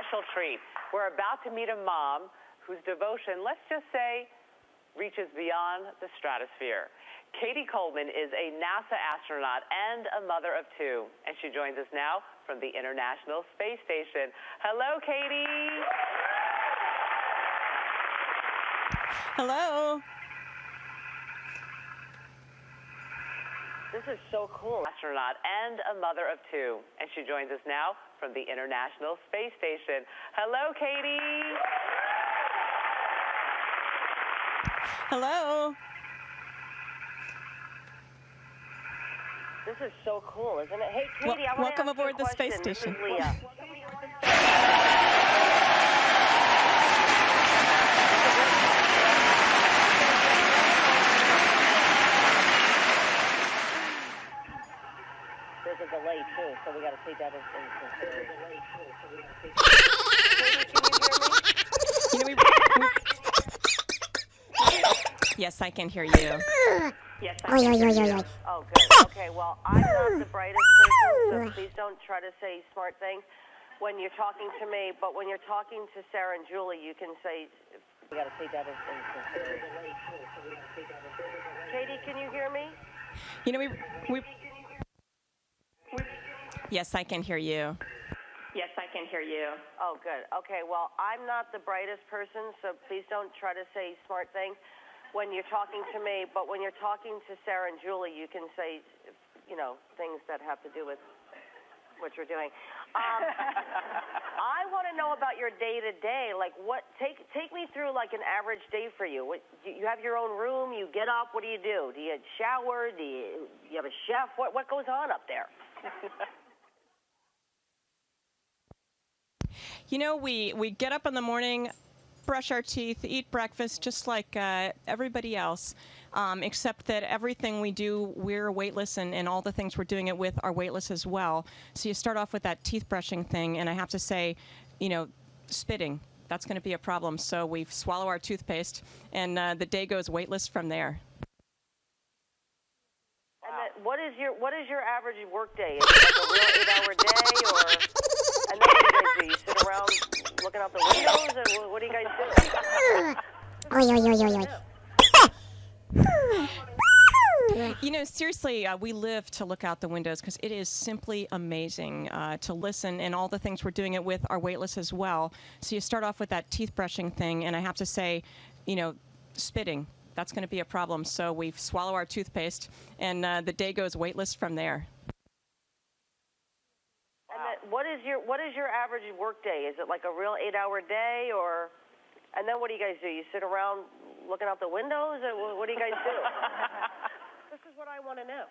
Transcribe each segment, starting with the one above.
special treat. We're about to meet a mom whose devotion, let's just say, reaches beyond the stratosphere. Katie Coleman is a NASA astronaut and a mother of two, and she joins us now from the International Space Station. Hello, Katie. Hello. This is so cool. Astronaut and a mother of two, and she joins us now from the International Space Station. Hello, Katie. Hello. This is so cool, isn't it? Hey, Katie, I want welcome to ask aboard you a the space question. station. This is Leah. There's a delay too, so we got to take that into consideration. Katie, can you hear me? Yes, I can hear you. Yes, I can hear you. Oh, good. Okay, well, I'm not the brightest person, so please don't try to say smart things when you're talking to me. But when you're talking to Sarah and Julie, you can say, we got to take that into consideration. Katie, can you hear me? You know, we Yes, I can hear you. Yes, I can hear you. Oh, good. Okay, well, I'm not the brightest person, so please don't try to say smart things when you're talking to me. But when you're talking to Sarah and Julie, you can say, you know, things that have to do with what you're doing. I want to know about your day-to-day. Like, take me through, like, an average day for you. You have your own room, you get up, what do? Do you shower? Do you have a chef? What goes on up there? You know, we get up in the morning, brush our teeth, eat breakfast, just like everybody else, except that everything we do, we're weightless, and all the things we're doing it with are weightless as well. So you start off with that teeth brushing thing, and I have to say, you know, spitting, that's going to be a problem. So we swallow our toothpaste, and the day goes weightless from there. And then what is your average work day? Is it like a real 8-hour day, or? And then what do you guys do? You sit around looking out the windows, and what do you guys do? You know, seriously, we live to look out the windows because it is simply amazing to listen, and all the things we're doing it with are weightless as well. So you start off with that teeth brushing thing, and I have to say, you know, spitting, that's going to be a problem. So we swallow our toothpaste, and the day goes weightless from there. What is your average work day? Is it like a real 8-hour day, or? And then what do you guys do? You sit around looking out the windows, or what do you guys do? This is what I want to know.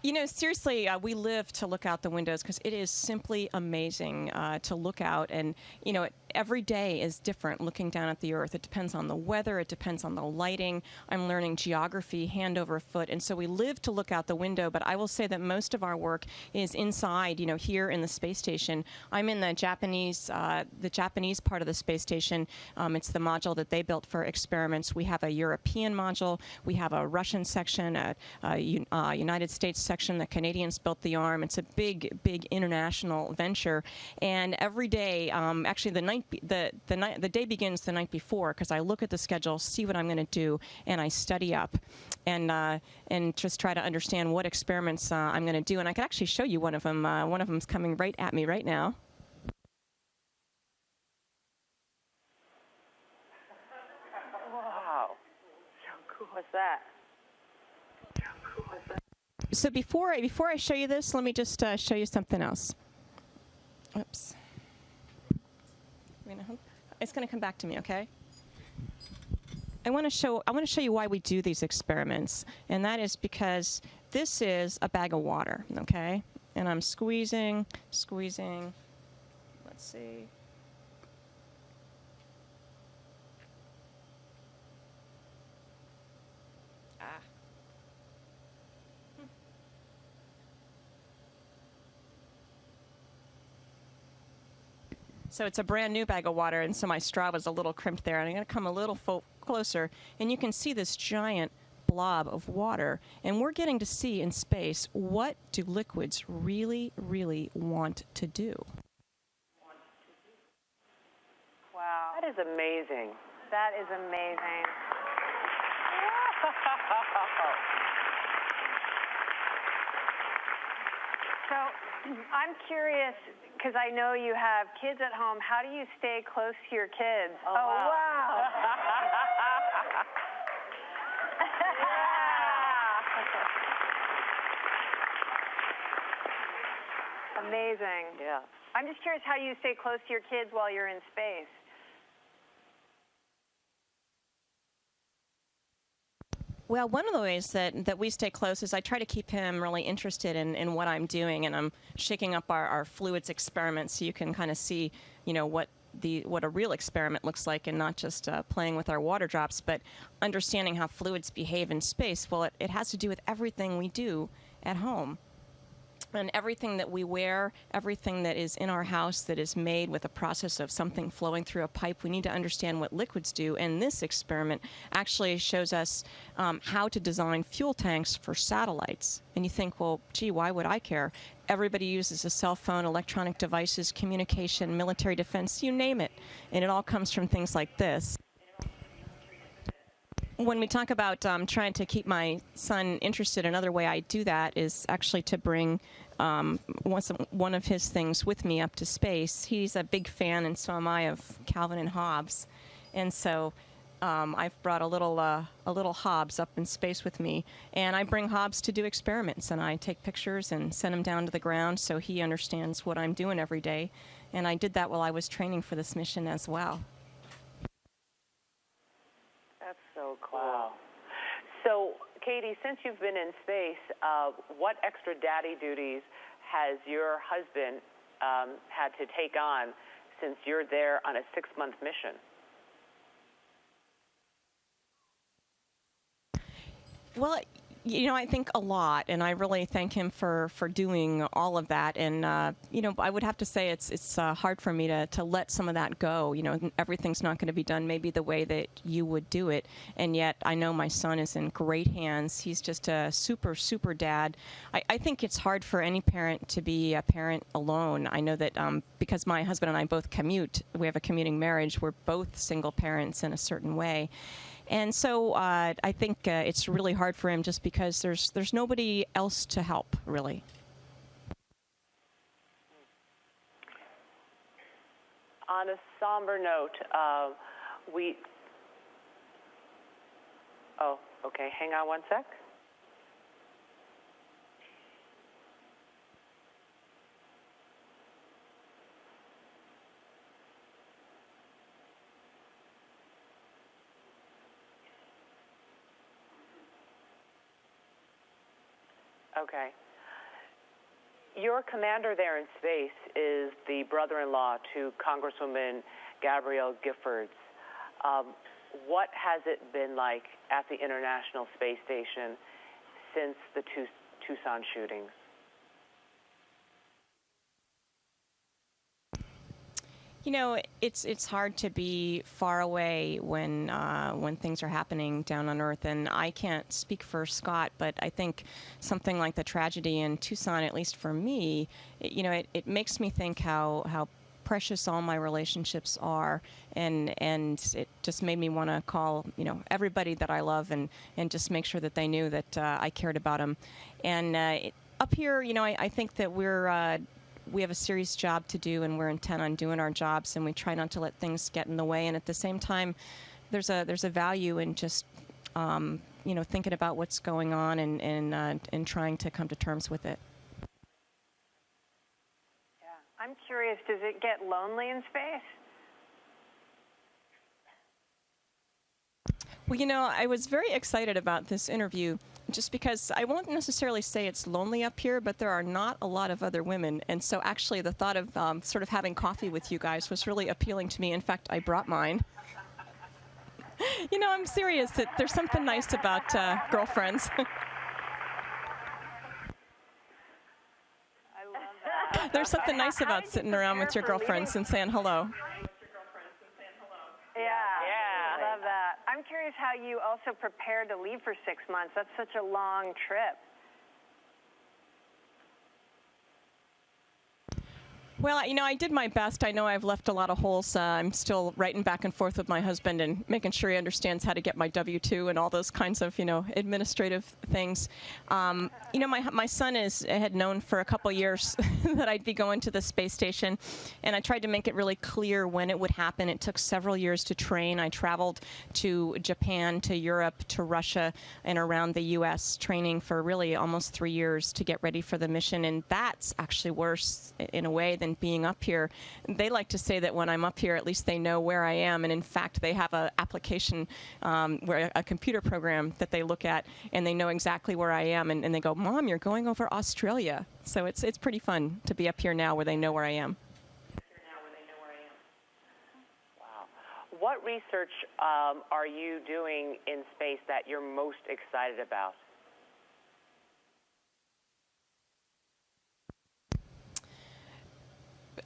You know, seriously, we live to look out the windows because it is simply amazing to look out. And, you know, every day is different looking down at the Earth. It depends on the weather. It depends on the lighting. I'm learning geography hand over foot. And so we live to look out the window. But I will say that most of our work is inside, you know, here in the space station. I'm in the Japanese part of the space station. It's the module that they built for experiments. We have a European module. We have a Russian section, a United States section. The Canadians built the arm. It's a big, big international venture. And every day, actually the day begins the night before because I look at the schedule, see what I'm going to do, and I study up and just try to understand what experiments I'm going to do. And I can actually show you one of them. One of them's coming right at me right now. Wow. So cool. What's that? So before I show you this, let me just show you something else. Oops. It's going to come back to me, okay? I want to show you why we do these experiments, and that is because this is a bag of water, okay? And I'm squeezing. Let's see. So it's a brand new bag of water, and so my straw was a little crimped there. And I'm going to come a little closer, and you can see this giant blob of water, and we're getting to see in space what do liquids really, really want to do. Wow. That is amazing. That is amazing. So I'm curious, because I know you have kids at home, how do you stay close to your kids? Oh, wow. Amazing. Yeah. I'm just curious how you stay close to your kids while you're in space. Well, one of the ways that we stay close is I try to keep him really interested in what I'm doing, and I'm shaking up our fluids experiment so you can kind of see, what a real experiment looks like, and not just playing with our water drops, but understanding how fluids behave in space. Well, it has to do with everything we do at home. And everything that we wear, everything that is in our house that is made with a process of something flowing through a pipe, we need to understand what liquids do. And this experiment actually shows us how to design fuel tanks for satellites. And you think, well, gee, why would I care? Everybody uses a cell phone, electronic devices, communication, military defense, you name it. And it all comes from things like this. When we talk about trying to keep my son interested, another way I do that is actually to bring one of his things with me up to space. He's a big fan, and so am I, of Calvin and Hobbes. And so I've brought a little Hobbes up in space with me, and I bring Hobbes to do experiments, and I take pictures and send him down to the ground so he understands what I'm doing every day. And I did that while I was training for this mission as well. So cool. Wow. So, Katie, since you've been in space, what extra daddy duties has your husband had to take on since you're there on a 6-month mission? Well, I think a lot, and I really thank him for doing all of that. And, I would have to say it's hard for me to let some of that go. Everything's not going to be done maybe the way that you would do it. And yet I know my son is in great hands. He's just a super, super dad. I think it's hard for any parent to be a parent alone. I know that because my husband and I both commute, we have a commuting marriage, we're both single parents in a certain way. And so I think it's really hard for him just because there's nobody else to help, really. On a somber note, Oh, okay. Hang on one sec. Okay. Your commander there in space is the brother-in-law to Congresswoman Gabrielle Giffords. What has it been like at the International Space Station since the Tucson shootings? It's hard to be far away when things are happening down on Earth, and I can't speak for Scott, but I think something like the tragedy in Tucson, at least for me, it makes me think how precious all my relationships are, and it just made me want to call everybody that I love and just make sure that they knew that I cared about them. And up here, I think that we have a serious job to do, and we're intent on doing our jobs, and we try not to let things get in the way. And at the same time, there's a value in just thinking about what's going on and trying to come to terms with it. Yeah, I'm curious. Does it get lonely in space? Well, I was very excited about this interview just because I won't necessarily say it's lonely up here, but there are not a lot of other women. And so actually the thought of sort of having coffee with you guys was really appealing to me. In fact, I brought mine. I'm serious. There's something nice about girlfriends. I love that. There's something nice about sitting around with your girlfriends and saying hello. Yeah. Love that. I'm I'm curious how you also prepared to leave for 6 months. That's such a long trip. Well, I did my best. I know I've left a lot of holes. I'm still writing back and forth with my husband and making sure he understands how to get my W-2 and all those kinds of, administrative things. My son had known for a couple years that I'd be going to the space station, and I tried to make it really clear when it would happen. It took several years to train. I traveled to Japan, to Europe, to Russia, and around the U.S., training for really almost 3 years to get ready for the mission, and that's actually worse in a way than being up here. They like to say that when I'm up here, at least they know where I am, and in fact, they have an application, where a computer program that they look at, and they know exactly where I am, and they go, "Mom, you're going over Australia." So it's pretty fun to be up here now where they know where I am. Wow. What research are you doing in space that you're most excited about?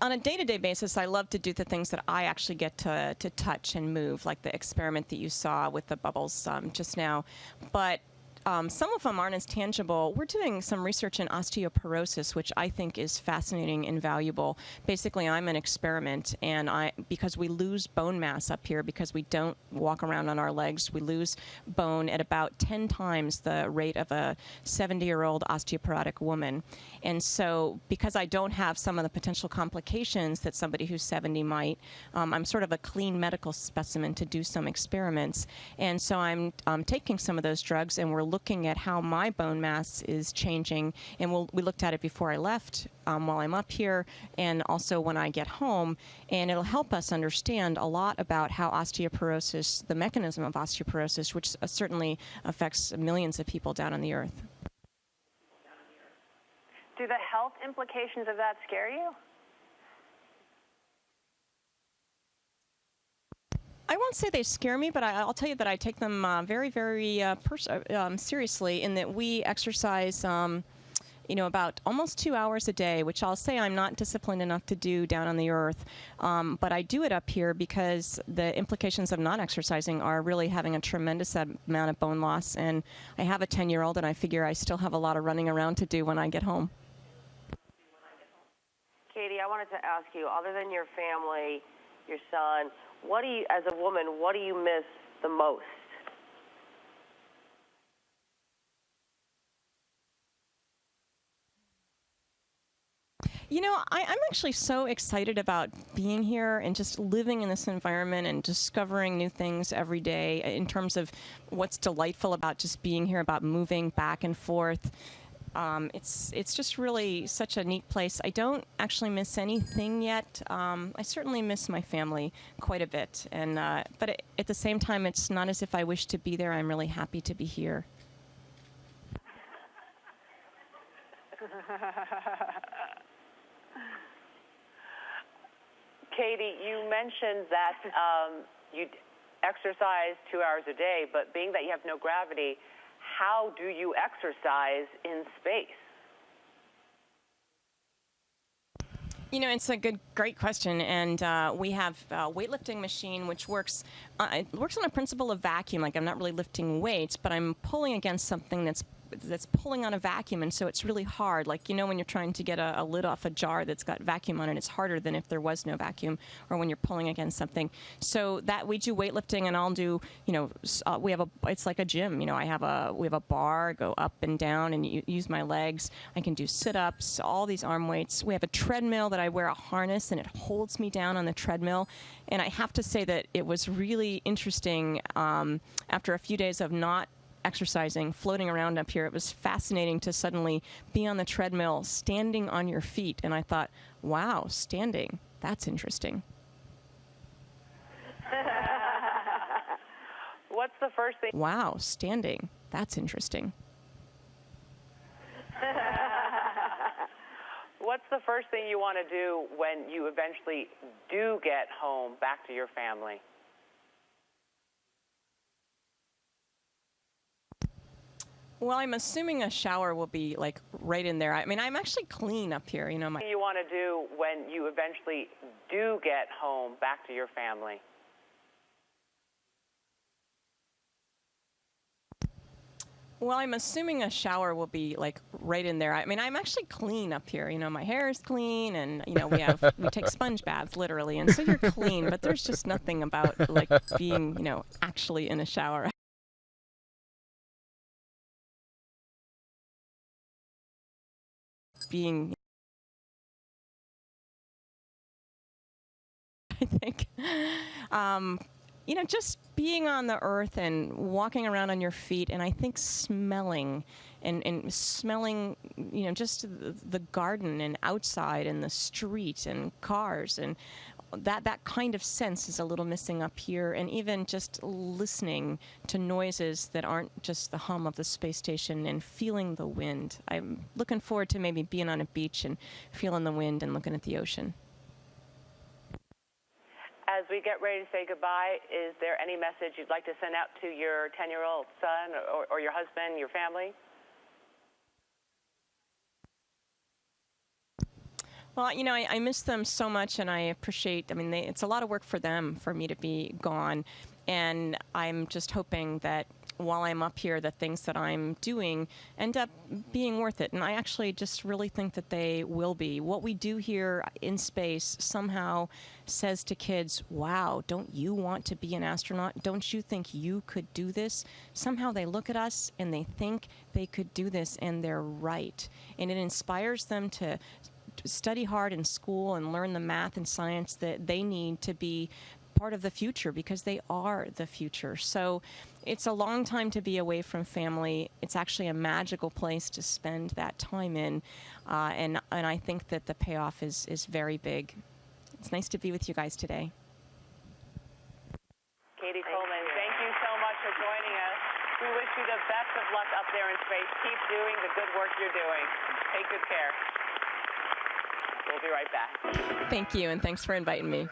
On a day-to-day basis, I love to do the things that I actually get to touch and move, like the experiment that you saw with the bubbles just now. But some of them aren't as tangible. We're doing some research in osteoporosis, which I think is fascinating and valuable. Basically, I'm an experiment, and because we lose bone mass up here, because we don't walk around on our legs, we lose bone at about 10 times the rate of a 70-year-old osteoporotic woman. And so, because I don't have some of the potential complications that somebody who's 70 might, I'm sort of a clean medical specimen to do some experiments. And so I'm taking some of those drugs, and we're looking at how my bone mass is changing. And we looked at it before I left, while I'm up here, and also when I get home. And it'll help us understand a lot about how osteoporosis, the mechanism of osteoporosis, which certainly affects millions of people down on the Earth. Do the health implications of that scare you? I won't say they scare me, but I'll tell you that I take them very, very seriously, in that we exercise, about almost 2 hours a day, which I'll say I'm not disciplined enough to do down on the Earth. But I do it up here because the implications of not exercising are really having a tremendous amount of bone loss. And I have a 10-year-old, and I figure I still have a lot of running around to do when I get home. Katie, I wanted to ask you, other than your family, your son, as a woman, what do you miss the most? I'm actually so excited about being here and just living in this environment and discovering new things every day in terms of what's delightful about just being here, about moving back and forth. It's just really such a neat place. I don't actually miss anything yet. I certainly miss my family quite a bit, but at the same time, it's not as if I wish to be there. I'm really happy to be here. Katie, you mentioned that you exercise 2 hours a day, but being that you have no gravity, how do you exercise in space? It's a great question, and we have a weightlifting machine which works. It works on a principle of vacuum. Like, I'm not really lifting weights, but I'm pulling against something that's pulling on a vacuum, and so it's really hard. Like, when you're trying to get a lid off a jar that's got vacuum on it, it's harder than if there was no vacuum, or when you're pulling against something. So that we do weightlifting, and I'll do, it's like a gym. We have a bar, go up and down, and use my legs. I can do sit-ups, all these arm weights. We have a treadmill that I wear a harness, and it holds me down on the treadmill. And I have to say that it was really interesting after a few days of not exercising, floating around up here. It was fascinating to suddenly be on the treadmill, standing on your feet. And I thought, wow, standing, that's interesting. What's the first thing? Wow, standing, that's interesting. What's the first thing you want to do when you eventually do get home back to your family? Well, I'm assuming a shower will be like right in there. I mean, I'm actually clean up here, What do you want to do when you eventually do get home back to your family? Well, I'm assuming a shower will be like right in there. I mean, I'm actually clean up here. You know, my hair is clean, and we take sponge baths literally, and so you're clean. But there's just nothing about like being actually in a shower. Being, I think. Just being on the earth and walking around on your feet, and I think smelling and smelling, just the garden and outside and the street and cars, and that kind of sense is a little missing up here. And even just listening to noises that aren't just the hum of the space station and feeling the wind. I'm looking forward to maybe being on a beach and feeling the wind and looking at the ocean. As we get ready to say goodbye, is there any message you'd like to send out to your 10-year-old son or your husband, your family? Well, I miss them so much, and I appreciate, it's a lot of work for them for me to be gone. And I'm just hoping that while I'm up here, the things that I'm doing end up being worth it. And I actually just really think that they will be. What we do here in space somehow says to kids, wow, don't you want to be an astronaut? Don't you think you could do this? Somehow they look at us and they think they could do this, and they're right. And it inspires them to study hard in school and learn the math and science that they need to be part of the future, because they are the future. So it's a long time to be away from family. It's actually a magical place to spend that time in, and I think that the payoff is very big. It's nice to be with you guys today. Katie Coleman, thank you so much for joining us. We wish you the best of luck up there in space. Keep doing the good work you're doing. Take good care. We'll be right back. Thank you, and thanks for inviting me.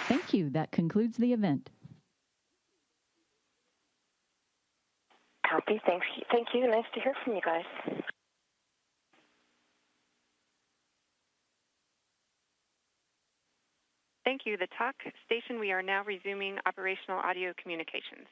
Thank you. That concludes the event. Copy. Thank you. Nice to hear from you guys. Thank you. The talk station, we are now resuming operational audio communications.